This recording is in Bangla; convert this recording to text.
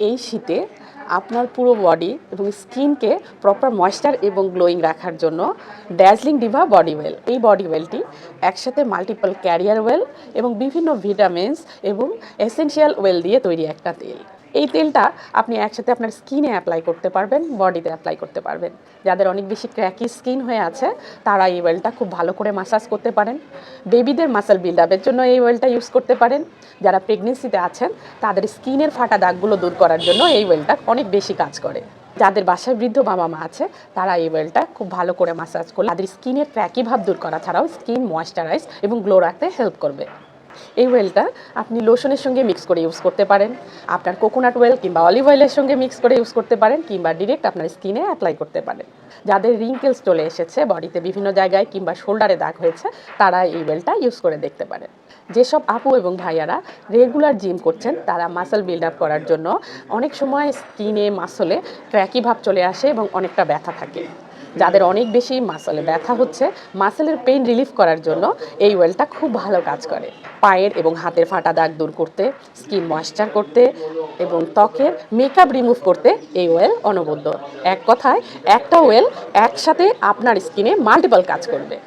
এই শীতে আপনার পুরো বডি এবং স্কিনকে প্রপার ময়েশ্চার এবং গ্লোয়িং রাখার জন্য ড্যাজলিং ডিভা বডি ওয়েল, এই বডি ওয়েলটি একসাথে মাল্টিপল ক্যারিয়ার ওয়েল এবং বিভিন্ন ভিটামিনস এবং এসেনশিয়াল ওয়েল দিয়ে তৈরি একটা তেল। এই তেলটা আপনি একসাথে আপনার স্কিনে অ্যাপ্লাই করতে পারবেন, বডিতে অ্যাপ্লাই করতে পারবেন। যাদের অনেক বেশি ক্র্যাকি স্কিন হয়ে আছে তারা এই অয়েলটা খুব ভালো করে মাসাজ করতে পারেন। বেবিদের মাসল বিল্ড আপের জন্য এই অয়েলটা ইউজ করতে পারেন। যারা প্রেগনেন্সিতে আছেন তাদের স্কিনের ফাটা দাগগুলো দূর করার জন্য এই অয়েলটা অনেক বেশি কাজ করে। যাদের বাসায় বৃদ্ধ বাবা মা আছে তারা এই অয়েলটা খুব ভালো করে মাসাজ করলে তাদের স্কিনের ক্র্যাকি ভাব দূর করা ছাড়াও স্কিন ময়েশ্চারাইজ এবং গ্লো রাখতে হেল্প করবে। এই অয়েলটা আপনি লোশনের সঙ্গে মিক্স করে ইউজ করতে পারেন, আপনার কোকোনাট অয়েল কিংবা অলিভ অয়েলের সঙ্গে মিক্স করে ইউজ করতে পারেন, কিংবা ডিরেক্ট আপনার স্কিনে অ্যাপ্লাই করতে পারেন। যাদের রিঙ্কেলস চলে এসেছে বডিতে বিভিন্ন জায়গায় কিংবা শোল্ডারে দাগ হয়েছে তারা এই অয়েলটা ইউজ করে দেখতে পারেন। যেসব আপু এবং ভাইয়ারা রেগুলার জিম করছেন তারা মাসল বিল্ড আপ করার জন্য অনেক সময় স্কিনে মাসলে ক্র্যাকি ভাব চলে আসে এবং অনেকটা ব্যথা থাকে। যাদের অনেক বেশি মাসলে ব্যথা হচ্ছে, মাসেলের পেইন রিলিফ করার জন্য এই অয়েলটা খুব ভালো কাজ করে। পায়ের এবং হাতের ফাটা দাগ দূর করতে, স্কিন ময়েশ্চার করতে এবং ত্বকের মেকআপ রিমুভ করতে এই অয়েল অনবদ্য। এক কথায় একটা অয়েল একসাথে আপনার স্কিনে মাল্টিপল কাজ করবে।